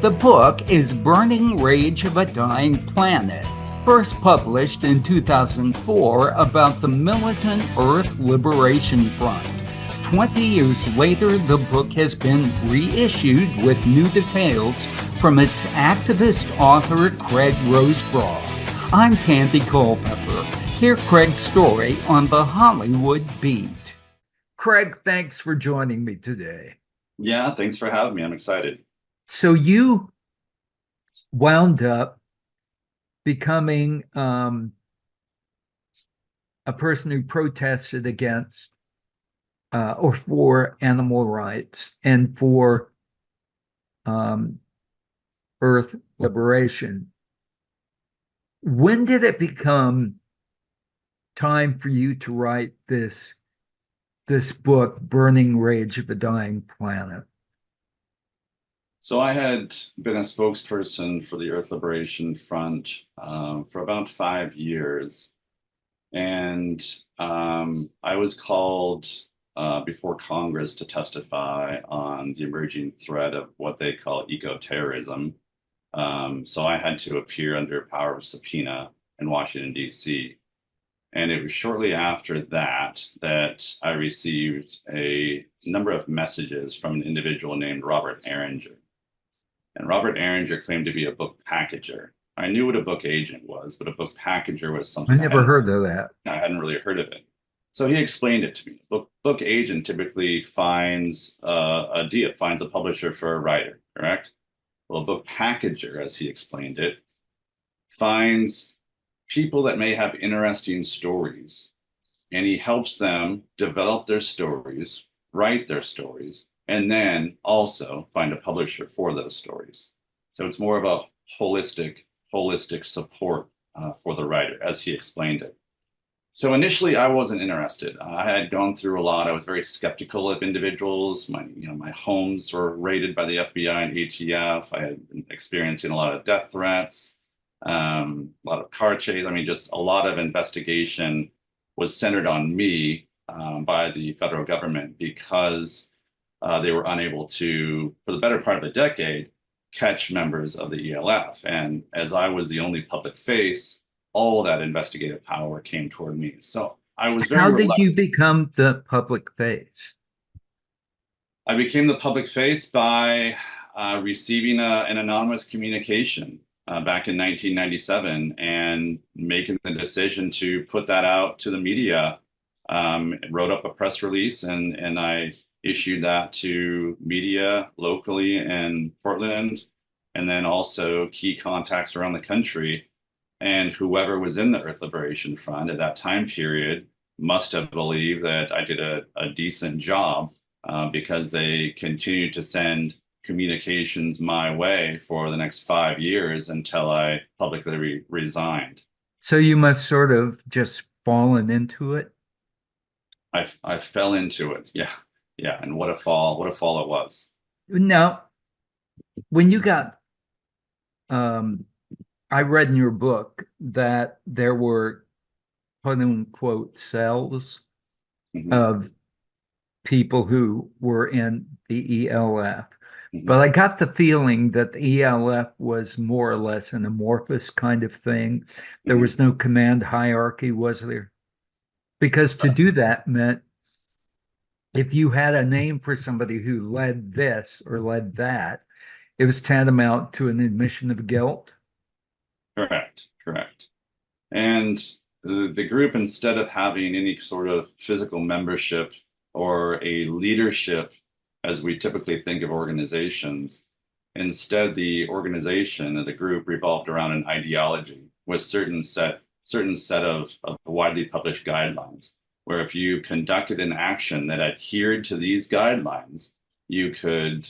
The book is Burning Rage of a Dying Planet, first published in 2004 about the militant Earth Liberation Front. 20 years later, the book has been reissued with new details from its activist author, Craig Rosebraugh. I'm Tandy Culpepper. Hear Craig's story on the Hollywood Beat. Craig, thanks for joining me today. Yeah, thanks for having me. I'm excited. So you wound up becoming a person who protested against or for animal rights and for Earth liberation. When did it become time for you to write this book, Burning Rage of a Dying Planet? So I had been a spokesperson for the Earth Liberation Front for about 5 years. And I was called before Congress to testify on the emerging threat of what they call eco-terrorism. So I had to appear under power of subpoena in Washington, D.C. And it was shortly after that I received a number of messages from an individual named Robert Erringer. And Robert Erringer claimed to be a book packager. I knew what a book agent was, but a book packager was something I never heard of that. I hadn't really heard of it. So he explained it to me. Book agent typically finds a deal, finds a publisher for a writer, correct? Well, a book packager, as he explained it, finds people that may have interesting stories, and he helps them develop their stories, write their stories, and then also find a publisher for those stories. So it's more of a holistic support for the writer, as he explained it. So initially, I wasn't interested. I had gone through a lot. I was very skeptical of individuals. My homes were raided by the FBI and ATF. I had been experiencing a lot of death threats, a lot of car chase. Just a lot of investigation was centered on me by the federal government because they were unable to, for the better part of a decade, catch members of the ELF. And as I was the only public face, all that investigative power came toward me. So I was very How did you become the public face? I became the public face by receiving an anonymous communication back in 1997 and making the decision to put that out to the media. Wrote up a press release and I issued that to media locally in Portland, and then also key contacts around the country. And whoever was in the Earth Liberation Front at that time period must have believed that I did a decent job because they continued to send communications my way for the next 5 years until I publicly resigned. So you must sort of just fallen into it? I fell into it. Yeah. And what a fall it was. Now, when you got, I read in your book that there were quote unquote cells of people who were in the ELF. But I got the feeling that the ELF was more or less an amorphous kind of thing. There was no command hierarchy, was there? Because to do that meant if you had a name for somebody who led this or led that, it was tantamount to an admission of guilt. Correct. And the group, instead of having any sort of physical membership or a leadership, as we typically think of organizations, instead the organization and the group revolved around an ideology with certain set of widely published guidelines, where if you conducted an action that adhered to these guidelines, you could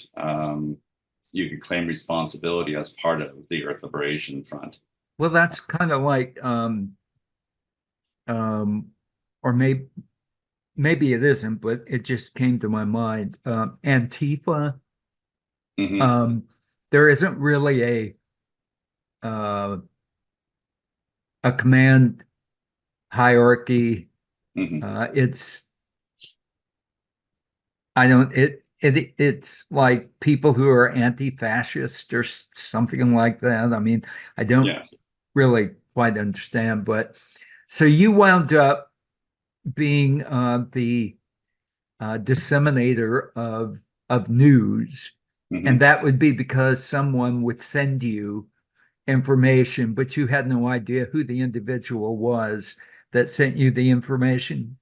claim responsibility as part of the Earth Liberation Front. Well, that's kind of like, or maybe it isn't, but it just came to my mind. Antifa. There isn't really a command hierarchy. it's like people who are anti-fascist or something like that. I mean, I don't Yes. really quite understand, but so you wound up being the disseminator of news, and Mhm. that would be because someone would send you information, but you had no idea who the individual was that sent you the information.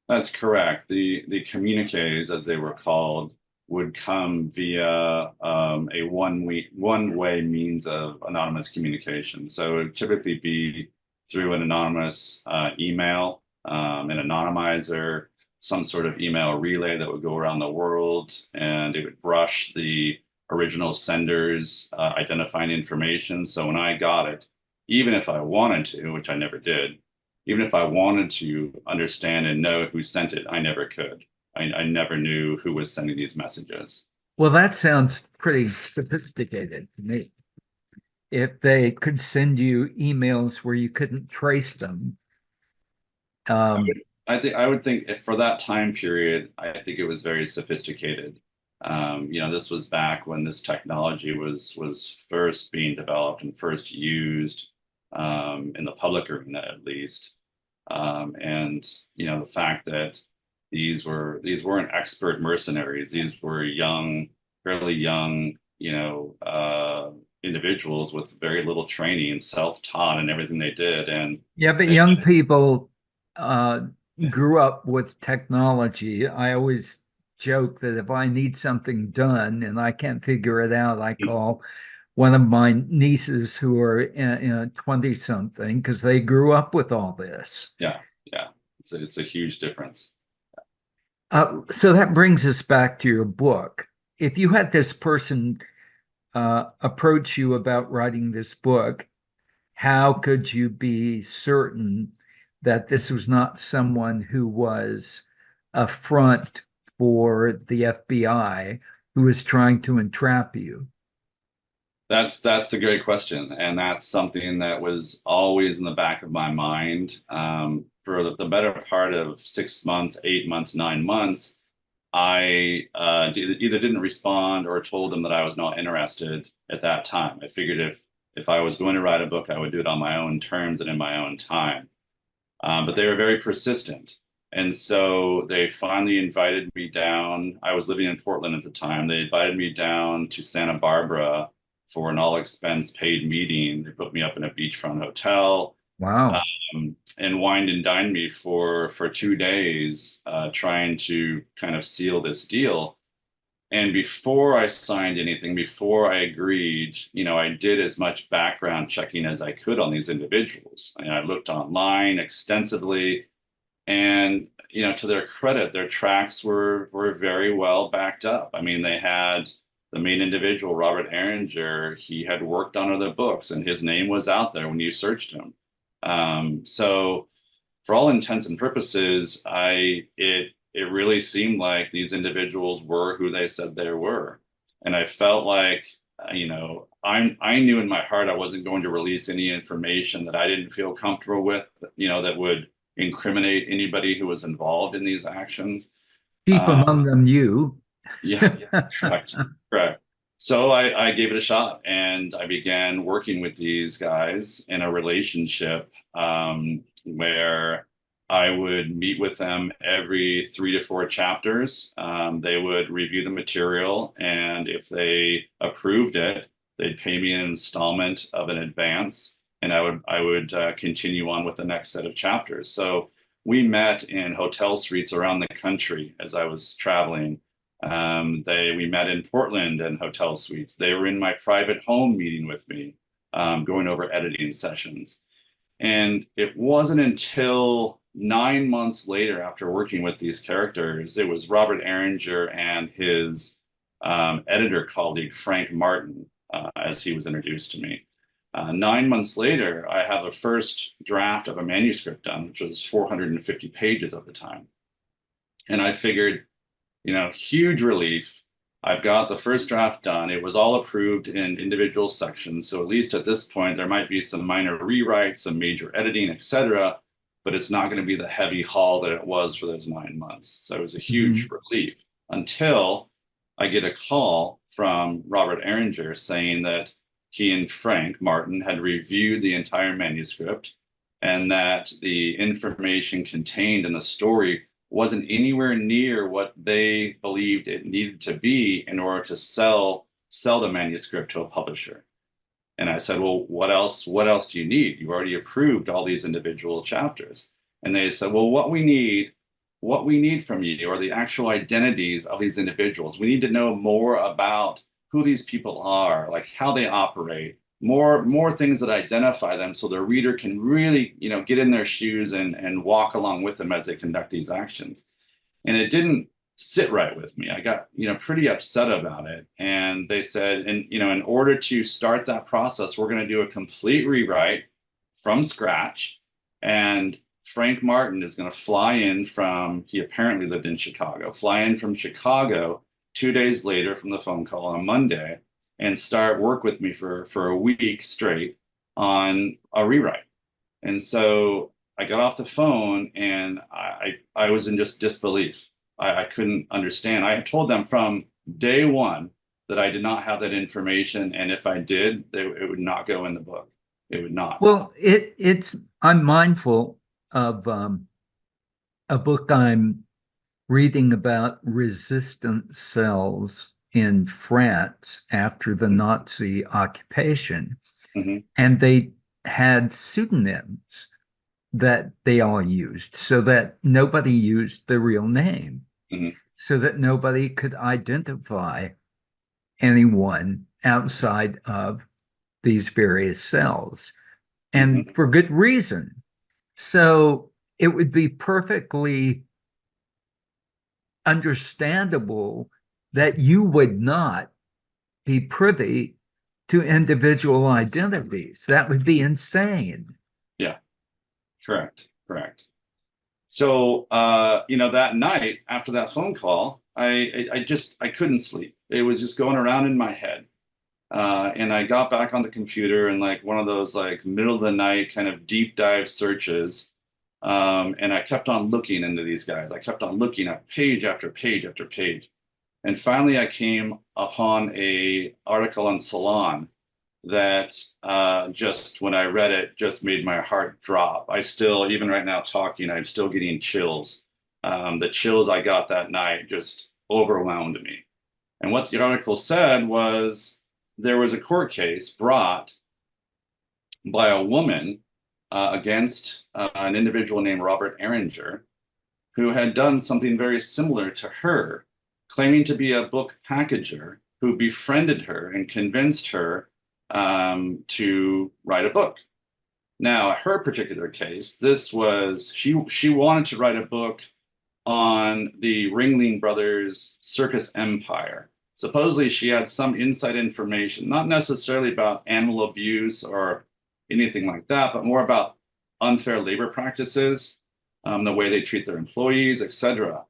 That's correct. The communiques, as they were called, would come via a one-way means of anonymous communication. So it would typically be through an anonymous email, an anonymizer, some sort of email relay that would go around the world, and it would brush the original sender's identifying information. So when I got it, even if I wanted to, which I never did, even if I wanted to understand and know who sent it, I never could. I never knew who was sending these messages. Well, that sounds pretty sophisticated to me. If they could send you emails where you couldn't trace them. Um, I would think if for that time period, I think it was very sophisticated. This was back when this technology was first being developed and first used in the public arena, at least. And the fact that these weren't expert mercenaries. These were young, fairly young, individuals with very little training, self-taught in everything they did, and yeah, but they, young people uh, grew up with technology. I always joke that if I need something done and I can't figure it out, I call one of my nieces who are 20 something because they grew up with all this. yeah, yeah, it's a huge difference. So that brings us back to your book. If you had this person approach you about writing this book, how could you be certain that this was not someone who was a front for the FBI who was trying to entrap you? That's a great question, and that's something that was always in the back of my mind for the better part of 6 months, 8 months, 9 months. I either didn't respond or told them that I was not interested at that time. I figured if I was going to write a book, I would do it on my own terms and in my own time. But they were very persistent. And so they finally invited me down. I was living in Portland at the time. They invited me down to Santa Barbara for an all expense paid meeting. They put me up in a beachfront hotel Wow. and wined and dined me for 2 days, trying to kind of seal this deal. And before I signed anything, before I agreed, I did as much background checking as I could on these individuals. And I looked online extensively, and to their credit, their tracks were very well backed up. I mean, they had the main individual, Robert Erringer. He had worked on other books, and his name was out there when you searched him. So for all intents and purposes, it really seemed like these individuals were who they said they were. And I felt like, I knew in my heart I wasn't going to release any information that I didn't feel comfortable with, that would incriminate anybody who was involved in these actions. Chief Um, among them, you. yeah, correct, correct. So I gave it a shot, and I began working with these guys in a relationship where I would meet with them every 3 to 4 chapters. They would review the material, and if they approved it, they'd pay me an installment of an advance, and I would continue on with the next set of chapters. So we met in hotel suites around the country as I was traveling. We met in Portland in hotel suites. They were in my private home meeting with me, going over editing sessions. And it wasn't until 9 months later, after working with these characters, it was Robert Erringer and his editor colleague, Frank Martin, as he was introduced to me. 9 months later, I have a first draft of a manuscript done, which was 450 pages at the time. And I figured, huge relief. I've got the first draft done. It was all approved in individual sections. So at least at this point, there might be some minor rewrites, some major editing, etc. But it's not going to be the heavy haul that it was for those 9 months. So it was a huge Mhm. relief until I get a call from Robert Ehringer saying that he and Frank Martin had reviewed the entire manuscript and that the information contained in the story wasn't anywhere near what they believed it needed to be in order to sell the manuscript to a publisher. And I said, well, what else do you need? You've already approved all these individual chapters. And they said, well, what we need from you are the actual identities of these individuals. We need to know more about who these people are, like how they operate, more things that identify them so the reader can really, get in their shoes and walk along with them as they conduct these actions. And it didn't sit right with me. I got, pretty upset about it. And they said, and, in order to start that process, we're going to do a complete rewrite from scratch. And Frank Martin is going to fly in he apparently lived in Chicago, fly in from Chicago 2 days later from the phone call on a Monday and start work with me for a week straight on a rewrite. And so I got off the phone and I was in just disbelief. I couldn't understand. I had told them from day one that I did not have that information. And if I did, it would not go in the book. It would not. Well, I'm mindful of a book I'm reading about resistance cells in France after the Nazi occupation. Mm-hmm. And they had pseudonyms that they all used so that nobody used the real name, so that nobody could identify anyone outside of these various cells, and for good reason. So it would be perfectly understandable that you would not be privy to individual identities. That would be insane. Yeah, correct. So, that night after that phone call, I couldn't sleep. It was just going around in my head. And I got back on the computer and like one of those like middle of the night kind of deep dive searches. And I kept on looking into these guys. I kept on looking at page after page after page. And finally I came upon a article on Salon that just when I read it, just made my heart drop. I still, even right now talking, I'm still getting chills. The chills I got that night just overwhelmed me. And what the article said was there was a court case brought by a woman against an individual named Robert Ehringer, who had done something very similar to her, claiming to be a book packager who befriended her and convinced her to write a book. Now, her particular case, this was, she wanted to write a book on the Ringling Brothers circus empire. Supposedly she had some inside information, not necessarily about animal abuse or anything like that, but more about unfair labor practices, the way they treat their employees, etc.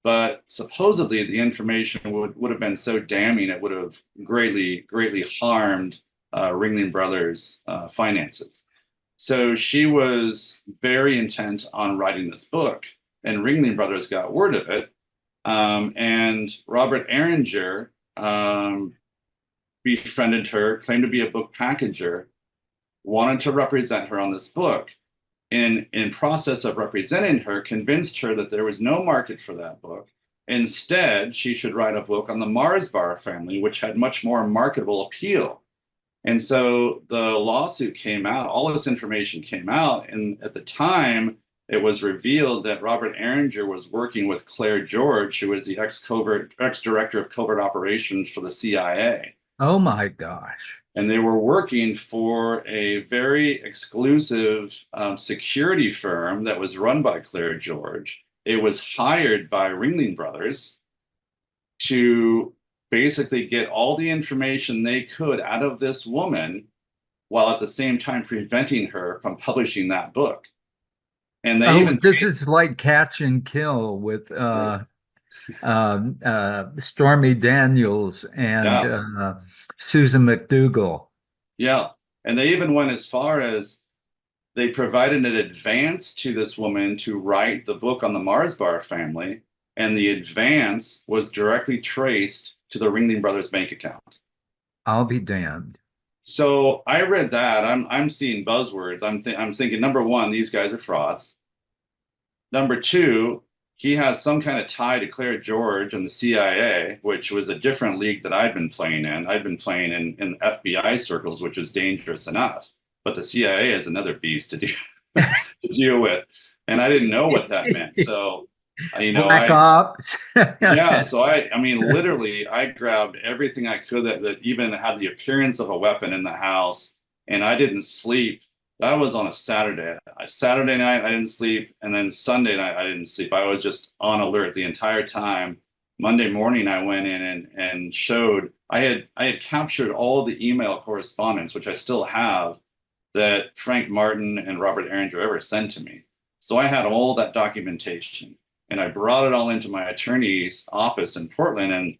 But supposedly the information would have been so damning, it would have greatly harmed Ringling Brothers' finances. So she was very intent on writing this book, and Ringling Brothers got word of it. And Robert Ehringer befriended her, claimed to be a book packager, wanted to represent her on this book. In process of representing her, convinced her that there was no market for that book. Instead, she should write a book on the Marsbar family, which had much more marketable appeal. And so the lawsuit came out, all this information came out, and at the time, it was revealed that Robert Ehringer was working with Claire George, who was the ex-director of covert operations for the CIA. Oh my gosh. And they were working for a very exclusive security firm that was run by Claire George. It was hired by Ringling Brothers to basically get all the information they could out of this woman while at the same time preventing her from publishing that book. And they this is like Catch and Kill with Stormy Daniels and Susan McDougal. Yeah. And they even went as far as they provided an advance to this woman to write the book on the Marsbar family. And the advance was directly traced to the Ringling Brothers bank account. I'll be damned. So I read that. I'm seeing buzzwords. I'm thinking, number one, these guys are frauds. Number two, he has some kind of tie to Claire George and the CIA, which was a different league that I'd been playing in. I'd been playing in FBI circles, which is dangerous enough. But the CIA is another beast to deal with. And I didn't know what that meant. So, Black Ops. Yeah. So I mean, literally, I grabbed everything I could that even had the appearance of a weapon in the house, and I didn't sleep. That was on a Saturday. Saturday night, I didn't sleep. And then Sunday night, I didn't sleep. I was just on alert the entire time. Monday morning, I went in and showed, I had captured all the email correspondence, which I still have, that Frank Martin and Robert Erringer ever sent to me. So I had all that documentation, and I brought it all into my attorney's office in Portland, and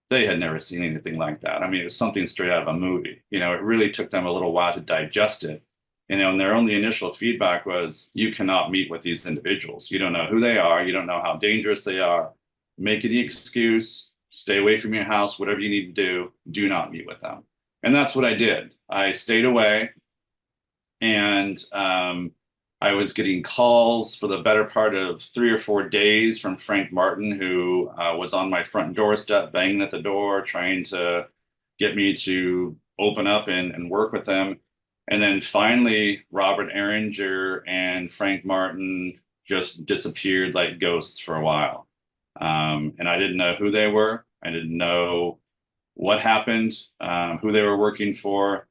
they had never seen anything like that. I mean, it was something straight out of a movie. It really took them a little while to digest it. And their only initial feedback was, you cannot meet with these individuals. You don't know who they are. You don't know how dangerous they are. Make any excuse, stay away from your house, whatever you need to do not meet with them. And that's what I did. I stayed away, and I was getting calls for the better part of 3 or 4 days from Frank Martin, who was on my front doorstep, banging at the door, trying to get me to open up and work with them. And then finally, Robert Erringer and Frank Martin just disappeared like ghosts for a while. And I didn't know who they were. I didn't know what happened, who they were working for.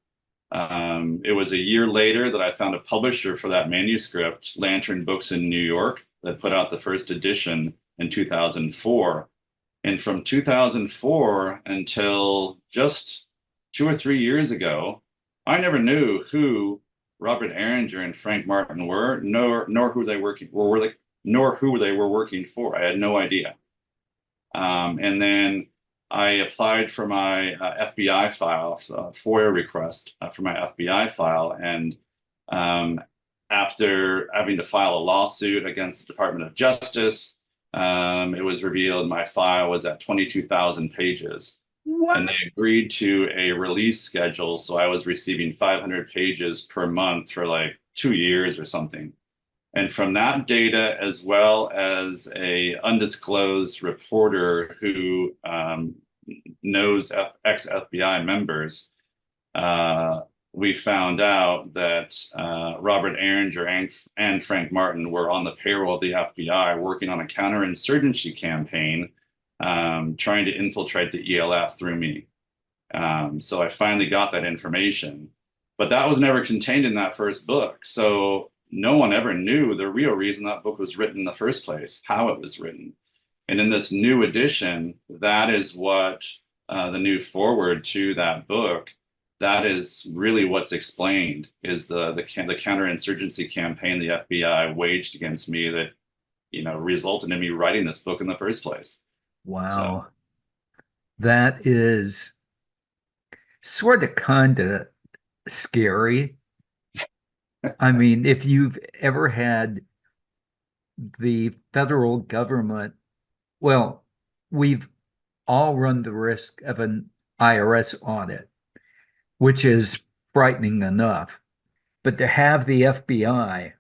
It was a year later that I found a publisher for that manuscript, Lantern Books in New York, that put out the first edition in 2004. And from 2004 until just 2 or 3 years ago, I never knew who Robert Erringer and Frank Martin were, nor who they nor who they were working for. I had no idea. And then I applied for my FBI file, FOIA request for my FBI file. And after having to file a lawsuit against the Department of Justice, it was revealed my file was at 22,000 pages. What? And they agreed to a release schedule. So I was receiving 500 pages per month for like 2 years or something. And from that data, as well as a undisclosed reporter who knows ex-FBI members, we found out that Robert Erringer and Frank Martin were on the payroll of the FBI working on a counterinsurgency campaign, trying to infiltrate the ELF through me. So I finally got that information, but that was never contained in that first book. So no one ever knew the real reason that book was written in the first place, how it was written. And in this new edition, that is what the new foreword to that book, that is really what's explained, is the counterinsurgency campaign the FBI waged against me that, resulted in me writing this book in the first place. Wow. That is sort of kind of scary. I mean, if you've ever had the federal government, well, we've all run the risk of an IRS audit, which is frightening enough. But to have the FBI,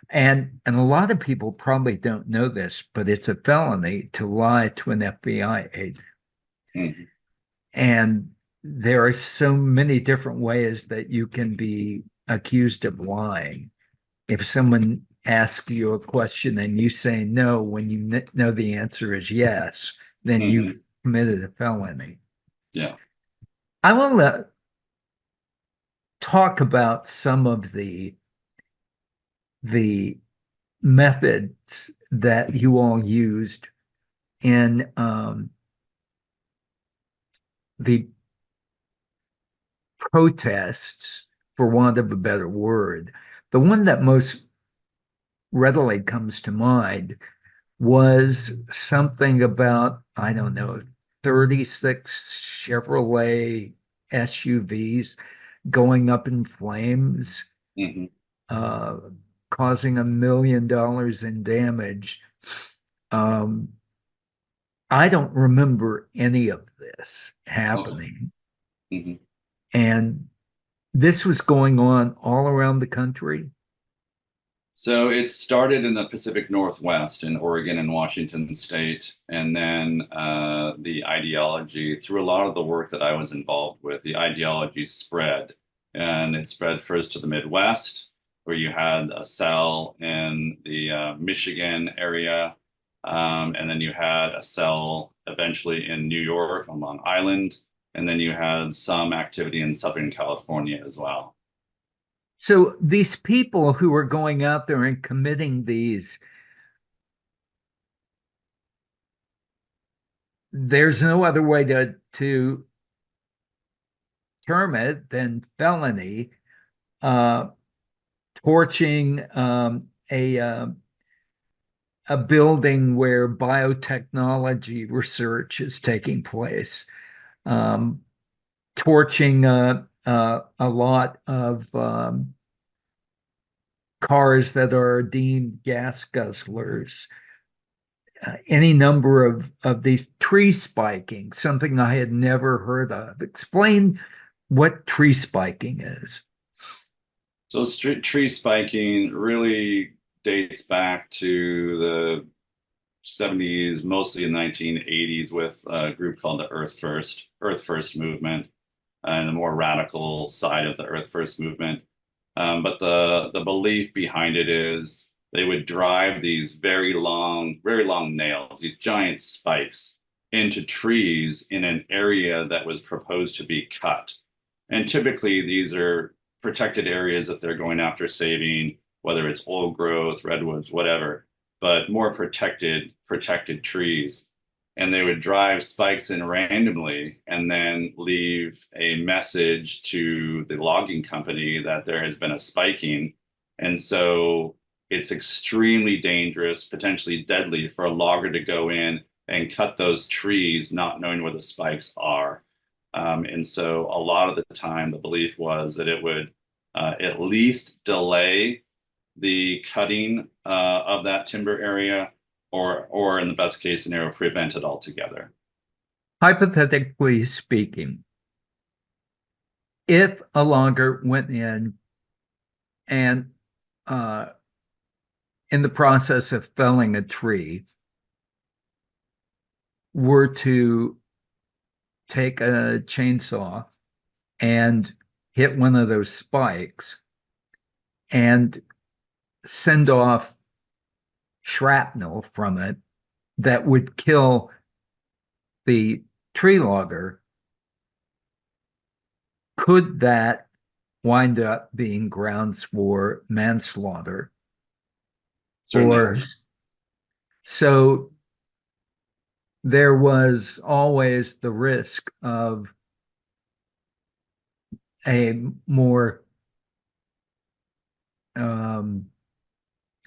and a lot of people probably don't know this, but it's a felony to lie to an FBI agent. Mm-hmm. And there are so many different ways that you can be accused of lying. If someone asks you a question and you say no when you know the answer is yes, then Mm-hmm. you've committed a felony. Yeah. I want to talk about some of the methods that you all used in the protests, for want of a better word. The one that most readily comes to mind was something about, I don't know, 36 Chevrolet SUVs going up in flames, Mm-hmm. causing $1 million in damage. I don't remember any of this Okay. happening. Mhm. And this was going on all around the country. So it started in the Pacific Northwest in Oregon and Washington State. And then the ideology, through a lot of the work that I was involved with, the ideology spread. And it spread first to the Midwest, where you had a cell in the Michigan area. And then you had a cell eventually in New York on Long Island. And then you had some activity in Southern California as well. So these people who were going out there and committing these, there's no other way to term it than felony, uh, torching a building where biotechnology research is taking place, um, torching a lot of cars that are deemed gas guzzlers, any number of these tree spiking, something I had never heard of. Explain what tree spiking is. So tree spiking really dates back to the 70s, mostly in 1980s, with a group called the Earth First movement, and the more radical side of the Earth First movement. But the belief behind it is they would drive these very long nails, these giant spikes, into trees in an area that was proposed to be cut. And typically, these are protected areas that they're going after saving, whether it's old growth, redwoods, whatever, but more protected trees. And they would drive spikes in randomly and then leave a message to the logging company that there has been a spiking. And so it's extremely dangerous, potentially deadly, for a logger to go in and cut those trees, not knowing where the spikes are. And so a lot of the time, the belief was that it would at least delay the cutting of that timber area, or in the best case scenario, prevent it altogether. Hypothetically speaking, if a logger went in and uh, in the process of felling a tree were to take a chainsaw and hit one of those spikes and send off shrapnel from it that would kill the tree logger, could that wind up being grounds for manslaughter? Certainly. Or so there was always the risk of a more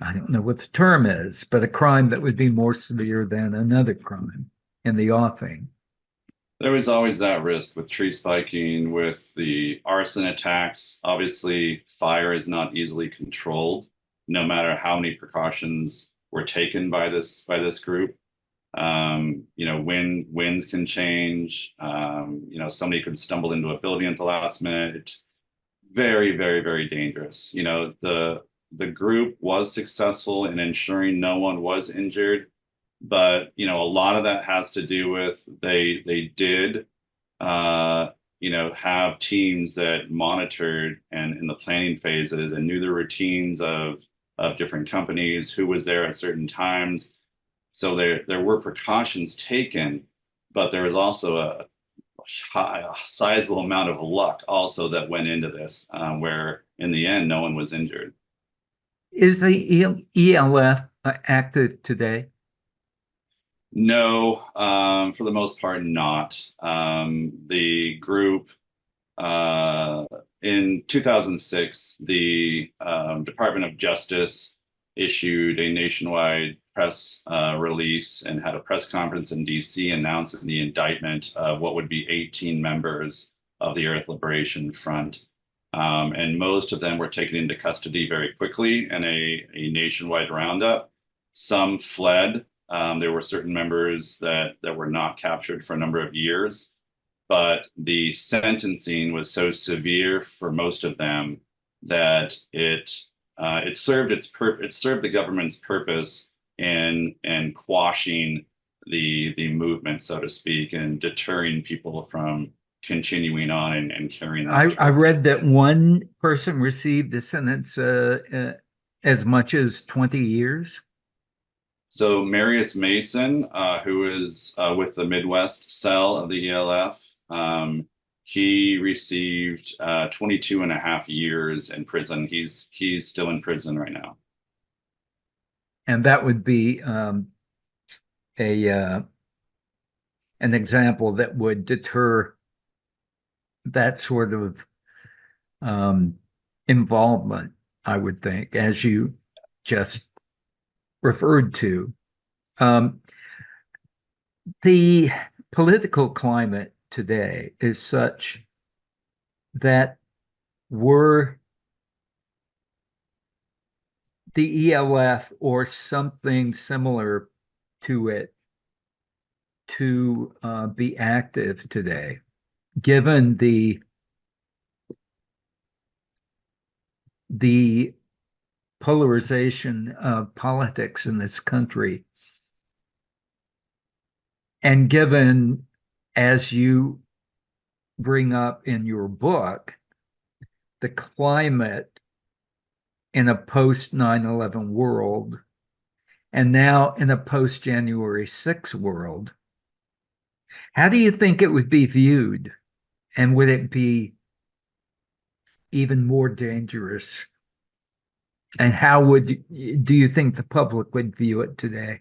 I don't know what the term is, but a crime that would be more severe than another crime in the offing. There was always that risk with tree spiking, with the arson attacks. Obviously, fire is not easily controlled, no matter how many precautions were taken by this group. Winds can change. Somebody could stumble into a building at the last minute. Very, very, very dangerous. The group was successful in ensuring no one was injured, but a lot of that has to do with they did have teams that monitored and in the planning phases and knew the routines of different companies, who was there at certain times. So there were precautions taken, but there was also a sizable amount of luck also that went into this, where in the end no one was injured. Is the ELF active today? No, for the most part, not. The group in 2006, the Department of Justice issued a nationwide press release and had a press conference in DC announcing the indictment of what would be 18 members of the Earth Liberation Front. And most of them were taken into custody very quickly in a nationwide roundup. Some fled There were certain members that were not captured for a number of years, but the sentencing was so severe for most of them that it served the government's purpose in quashing the movement, so to speak, and deterring people from continuing on and carrying that I torch. read that one person received a sentence as much as 20 years. So Marius Mason, who is with the Midwest cell of the ELF, he received 22 and a half years in prison. He's still in prison right now. And that would be a an example that would deter that sort of involvement, I would think, as you just referred to. The political climate today is such that were the ELF or something similar to it to be active today, given the polarization of politics in this country, and given, as you bring up in your book, the climate in a post 9/11 world, and now in a post January 6 world, how do you think it would be viewed? And would it be even more dangerous? And how do you think the public would view it today?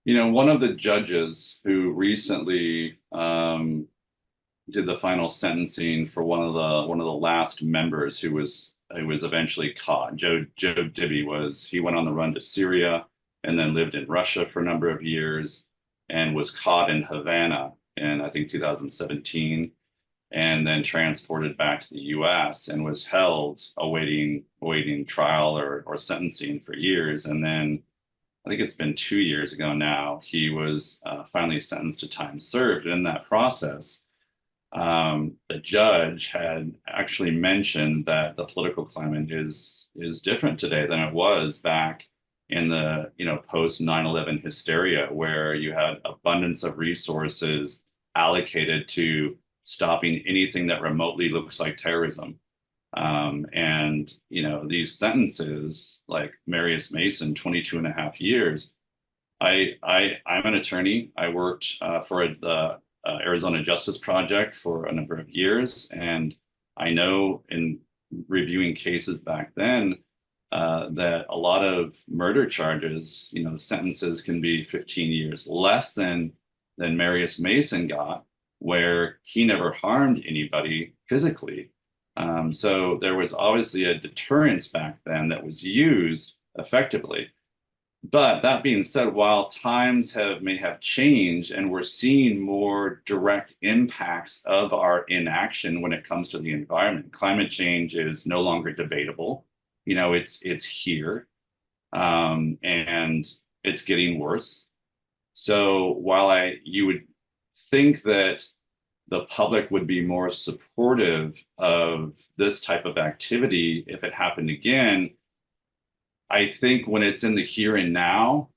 You know, one of the judges who recently did the final sentencing for one of the last members who was eventually caught, Joe Dibby, he went on the run to Syria and then lived in Russia for a number of years and was caught in Havana in, I think, 2017, and then transported back to the US and was held awaiting trial or sentencing for years. And then I think it's been 2 years ago now, he was finally sentenced to time served. And in that process, the judge had actually mentioned that the political climate is different today than it was back in the post 9/11 hysteria, where you had abundance of resources allocated to stopping anything that remotely looks like terrorism. And these sentences, like Marius Mason, 22 and a half years. I'm an attorney. I worked for the Arizona Justice Project for a number of years, and I know in reviewing cases back then that a lot of murder charges, sentences can be 15 years less than Marius Mason got, where he never harmed anybody physically. So there was obviously a deterrence back then that was used effectively. But that being said, while times may have changed and we're seeing more direct impacts of our inaction when it comes to the environment, climate change is no longer debatable. It's here, and it's getting worse. So while you would think that the public would be more supportive of this type of activity if it happened again, I think when it's in the here and now,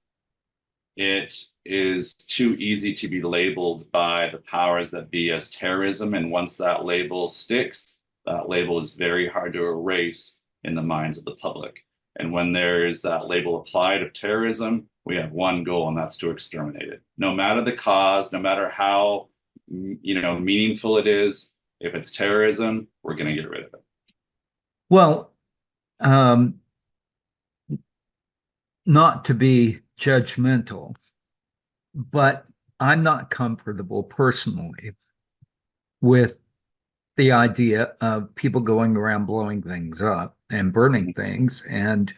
it is too easy to be labeled by the powers that be as terrorism. And once that label sticks, that label is very hard to erase in the minds of the public. And when there is that label applied of terrorism, we have one goal, and that's to exterminate it. No matter the cause, no matter how meaningful it is, if it's terrorism, we're going to get rid of it. Well, not to be judgmental, but I'm not comfortable personally with the idea of people going around blowing things up and burning things. And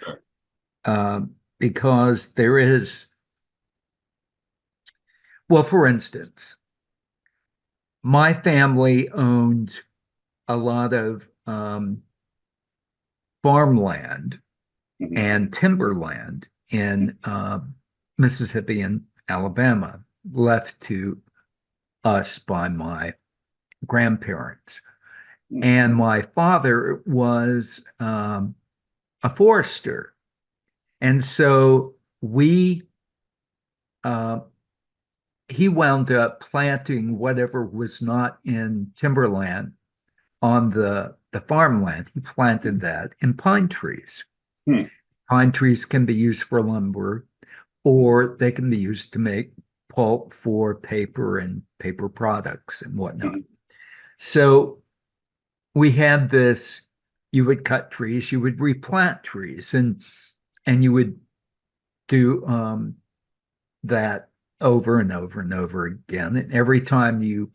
because there is, well, for instance, my family owned a lot of farmland and timberland in Mississippi and Alabama, left to us by my grandparents. And my father was a forester. And so he wound up planting whatever was not in timberland on the farmland. He planted that in pine trees. Hmm. Pine trees can be used for lumber, or they can be used to make pulp for paper and paper products and whatnot. Hmm. So we had this, you would cut trees, you would replant trees, and you would do that over and over and over again. And every time you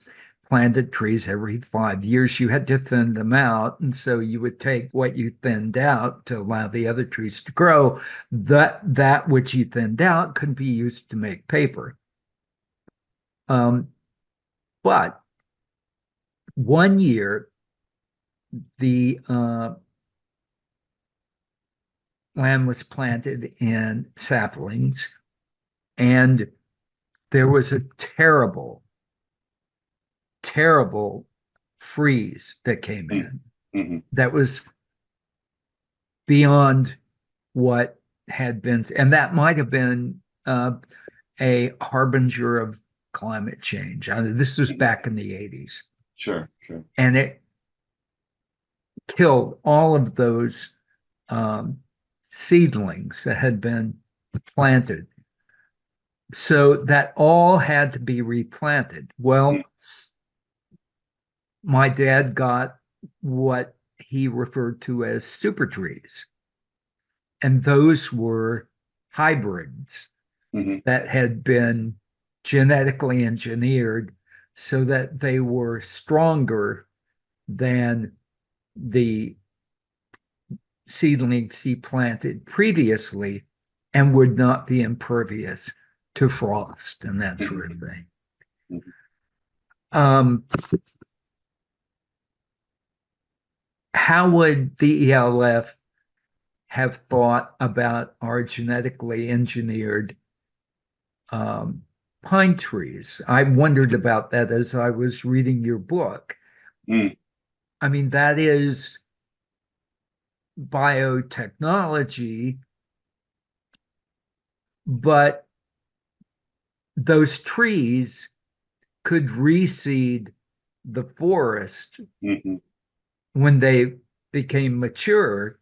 planted trees, every 5 years, you had to thin them out. And so you would take what you thinned out to allow the other trees to grow. That which you thinned out could be used to make paper. But one year, the land was planted in saplings, and there was a terrible, terrible freeze that came in that was beyond what had been, and that might have been a harbinger of climate change. This was back in the 80s. Sure, sure. And it killed all of those seedlings that had been planted. So that all had to be replanted. Well, my dad got what he referred to as super trees. And those were hybrids that had been genetically engineered so that they were stronger than the seedlings he planted previously and would not be impervious to frost and that sort of thing. How would the ELF have thought about our genetically engineered pine trees? I wondered about that as I was reading your book. I mean, that is biotechnology, but those trees could reseed the forest when they became mature.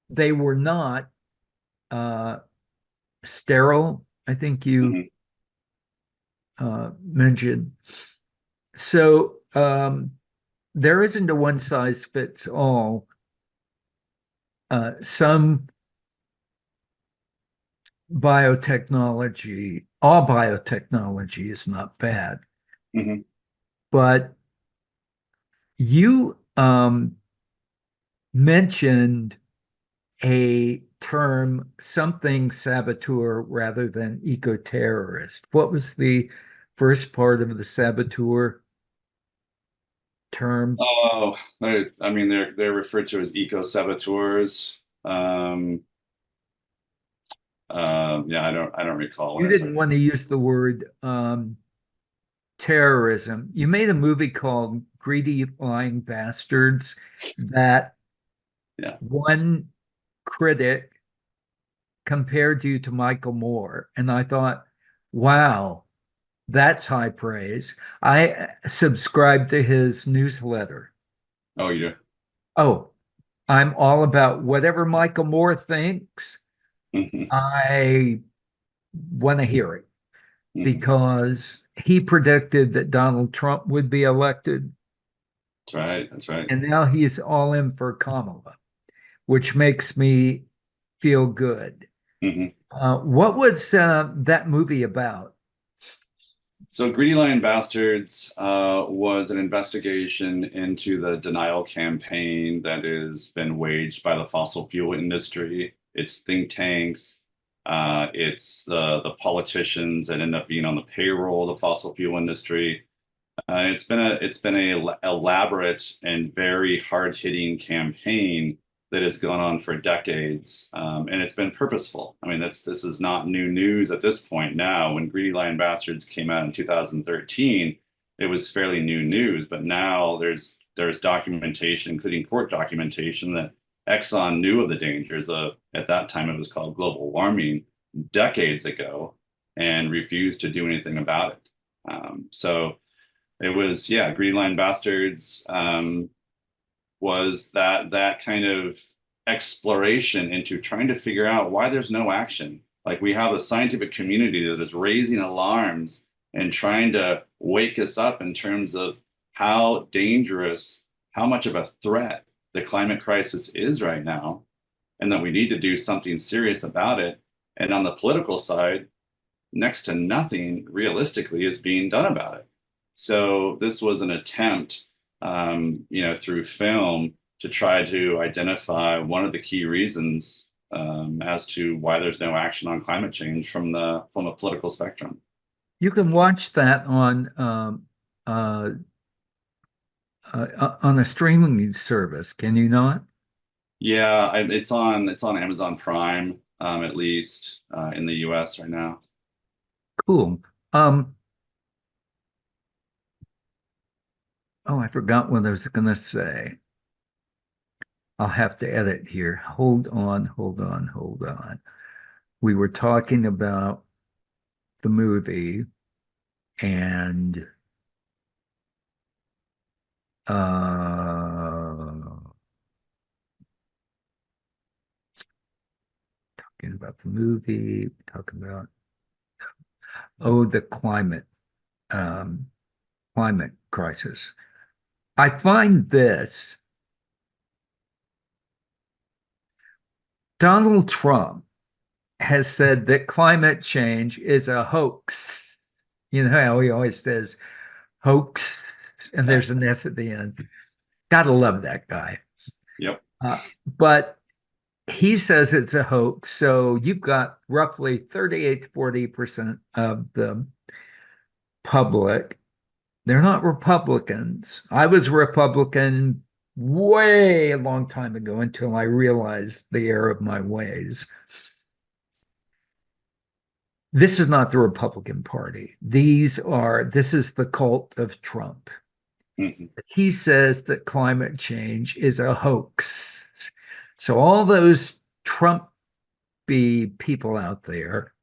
They were not sterile, I think you mentioned. So there isn't a one size fits all. Some biotechnology, all biotechnology is not bad. But you mentioned a term, something saboteur rather than eco-terrorist. What was the first part of the saboteur term? Oh, I mean, they're referred to as eco-saboteurs. Yeah, I don't recall what You I didn't said. want to use the word terrorism. You made a movie called Greedy Lying Bastards that one critic compared you to Michael Moore. And I thought, wow, that's high praise. I subscribed to his newsletter. Oh, you do? Oh, I'm all about whatever Michael Moore thinks. I want to hear it because he predicted that Donald Trump would be elected. That's right. That's right. And now he's all in for Kamala, which makes me feel good. What was that movie about? So Greedy Lion Bastards was an investigation into the denial campaign that has been waged by the fossil fuel industry. It's think tanks, it's the politicians that end up being on the payroll of the fossil fuel industry. It's been a elaborate and very hard-hitting campaign that has gone on for decades, and it's been purposeful. I mean, this is not new news at this point now. When Greedy Lion Bastards came out in 2013, it was fairly new news, but now there's documentation, including court documentation, that Exxon knew of the dangers of, at that time it was called global warming, decades ago, and refused to do anything about it. So it was, yeah, Greedy Lion Bastards was that kind of exploration into trying to figure out why there's no action. Like, we have a scientific community that is raising alarms and trying to wake us up in terms of how dangerous, how much of a threat the climate crisis is right now, and that we need to do something serious about it. And on the political side, next to nothing realistically is being done about it. So this was an attempt, through film, to try to identify one of the key reasons as to why there's no action on climate change from a political spectrum. You can watch that on a streaming service, can you not? Yeah, it's on Amazon Prime, at least in the US right now. Cool. Oh, I forgot what I was going to say. I'll have to edit here. Hold on. We were talking about the movie and talking about the movie, talking about the climate crisis. I find this. Donald Trump has said that climate change is a hoax. You know how he always says hoax, and there's an S at the end. Gotta love that guy. Yep. But he says it's a hoax. So you've got roughly 38 to 40% of the public. They're not Republicans. I was a Republican way a long time ago until I realized the error of my ways. This is not the Republican Party. This is the cult of Trump. Mm-hmm. He says that climate change is a hoax. So all those Trumpy people out there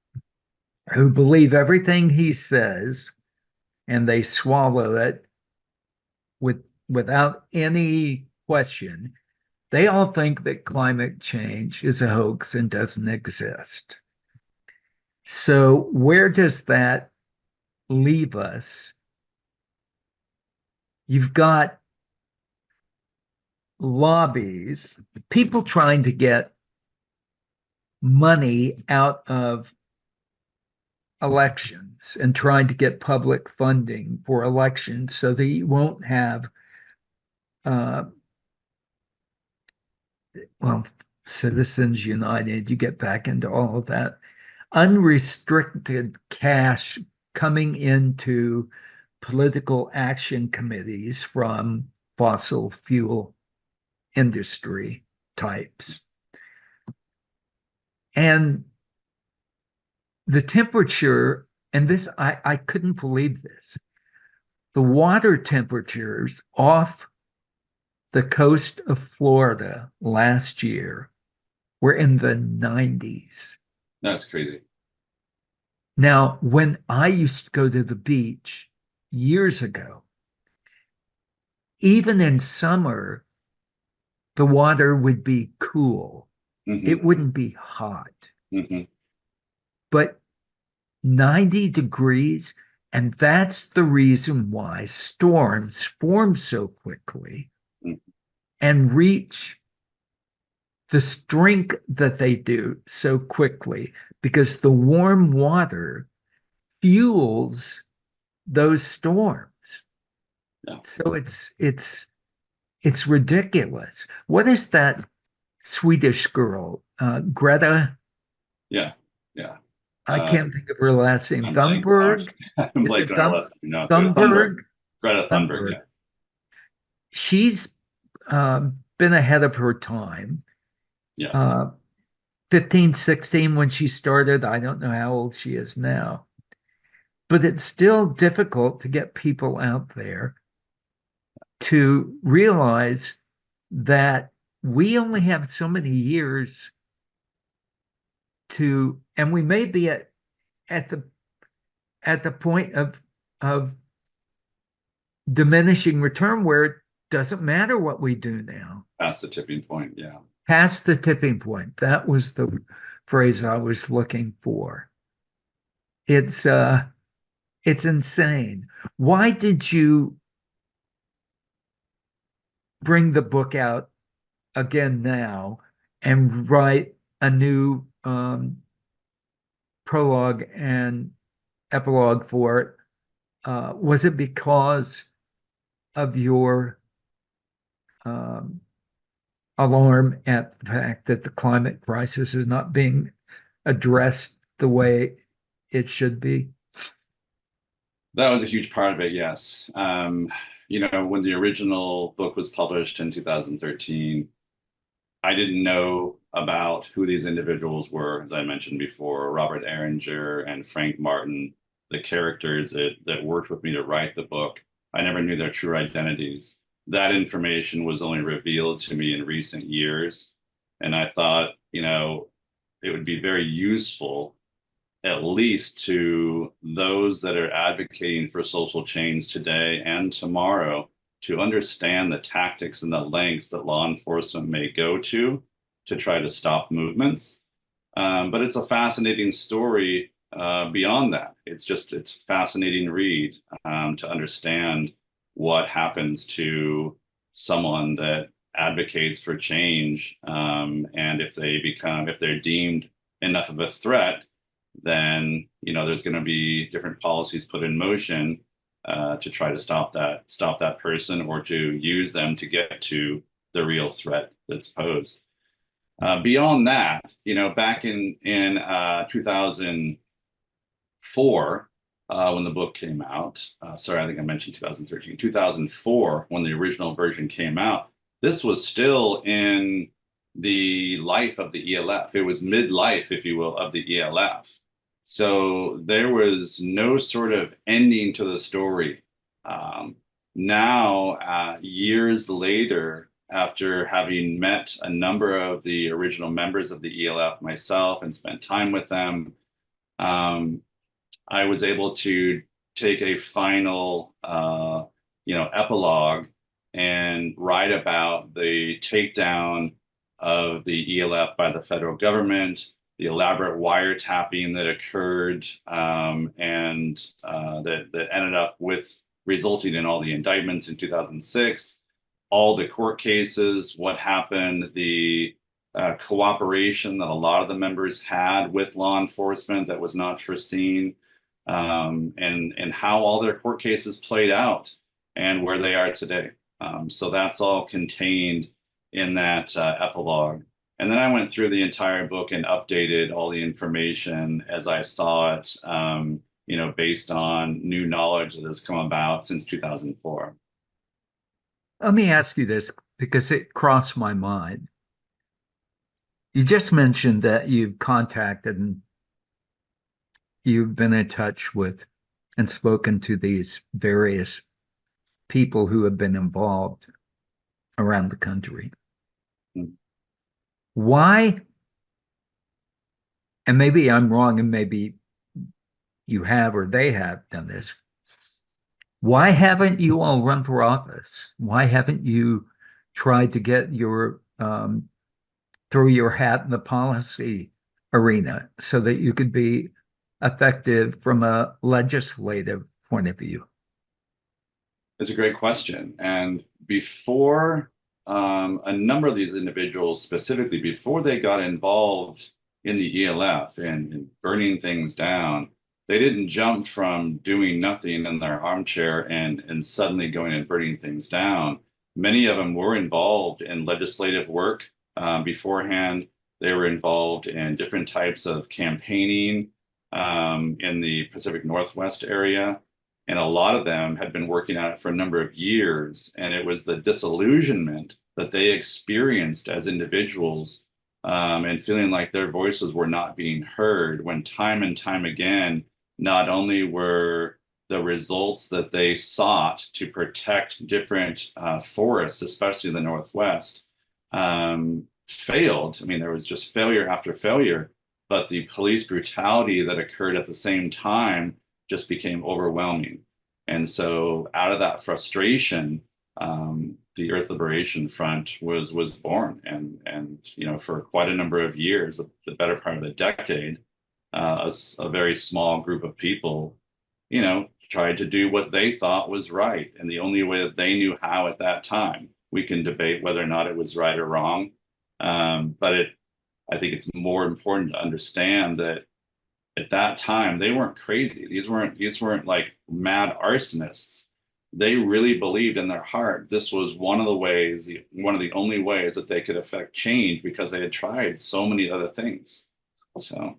who believe everything he says and they swallow it without any question, they all think that climate change is a hoax and doesn't exist. So where does that leave us? You've got lobbies, people trying to get money out of elections and trying to get public funding for elections so that you won't have Citizens United, you get back into all of that unrestricted cash coming into political action committees from fossil fuel industry types. And the temperature, and this, I couldn't believe this, the water temperatures off the coast of Florida last year were in the 90s. That's crazy. Now, when I used to go to the beach years ago, even in summer, the water would be cool. Mm-hmm. It wouldn't be hot. Mm-hmm. But 90 degrees, and that's the reason why storms form so quickly and reach the strength that they do so quickly, because the warm water fuels those storms. Yeah. So it's ridiculous. What is that Swedish girl, Greta? Yeah. I can't think of her last name. Thunberg? Thunberg. Greta Thunberg. Yeah. She's been ahead of her time. Yeah. 15, 16 when she started. I don't know how old she is now, but it's still difficult to get people out there to realize that we only have so many years to, and we may be at the point of diminishing return where it doesn't matter what we do now. Past the tipping point. Yeah. Past the tipping point. That was the phrase I was looking for. It's insane. Why did you bring the book out again now and write a new prologue and epilogue for it? Was it because of your um, alarm at the fact that the climate crisis is not being addressed the way it should be? That was a huge part of it, yes. When the original book was published in 2013, I didn't know about who these individuals were, as I mentioned before, Robert Erringer and Frank Martin, the characters that worked with me to write the book. I never knew their true identities. That information was only revealed to me in recent years. And I thought, it would be very useful, at least to those that are advocating for social change today and tomorrow, to understand the tactics and the lengths that law enforcement may go to try to stop movements. But it's a fascinating story beyond that. It's fascinating read to understand what happens to someone that advocates for change. And if they're deemed enough of a threat, then there's going to be different policies put in motion to try to stop that person, or to use them to get to the real threat that's posed. Beyond that, back in 2004, when the book came out, sorry, I think I mentioned 2013, 2004, when the original version came out, this was still in the life of the ELF. It was midlife, if you will, of the ELF. So there was no sort of ending to the story. Now, years later, after having met a number of the original members of the ELF myself and spent time with them, I was able to take a final, epilogue and write about the takedown of the ELF by the federal government, the elaborate wiretapping that occurred, and that ended up resulting in all the indictments in 2006, all the court cases, what happened, the cooperation that a lot of the members had with law enforcement that was not foreseen, and how all their court cases played out and where they are today. So that's all contained in that epilogue. And then I went through the entire book and updated all the information as I saw it, based on new knowledge that has come about since 2004. Let me ask you this because it crossed my mind. You just mentioned that you've contacted and you've been in touch with and spoken to these various people who have been involved around the country. Why, and maybe I'm wrong and maybe you have or they have done this, why haven't you all run for office? Why haven't you tried to get throw your hat in the policy arena so that you could be effective from a legislative point of view? It's a great question. And before a number of these individuals, specifically before they got involved in the ELF and burning things down, they didn't jump from doing nothing in their armchair and suddenly going and burning things down. Many of them were involved in legislative work beforehand. They were involved in different types of campaigning in the Pacific Northwest area. And a lot of them had been working on it for a number of years. And it was the disillusionment that they experienced as individuals and feeling like their voices were not being heard when time and time again, not only were the results that they sought to protect different forests, especially in the Northwest, failed. I mean, there was just failure after failure, but the police brutality that occurred at the same time just became overwhelming. And so out of that frustration, the Earth Liberation Front was born, and you know, for quite a number of years, the better part of a decade, a very small group of people, you know, tried to do what they thought was right, and the only way that they knew how at that time. We can debate whether or not it was right or wrong, but I think it's more important to understand that at that time they weren't crazy. These weren't like mad arsonists. They really believed in their heart this was one of the only ways that they could affect change, because they had tried so many other things. So,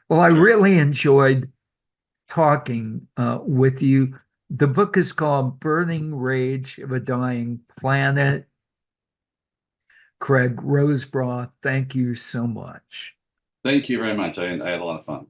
well, I really enjoyed talking with you. The book is called Burning Rage of a Dying Planet. Craig Rosebraugh, thank you so much. thank you very much. I had a lot of fun.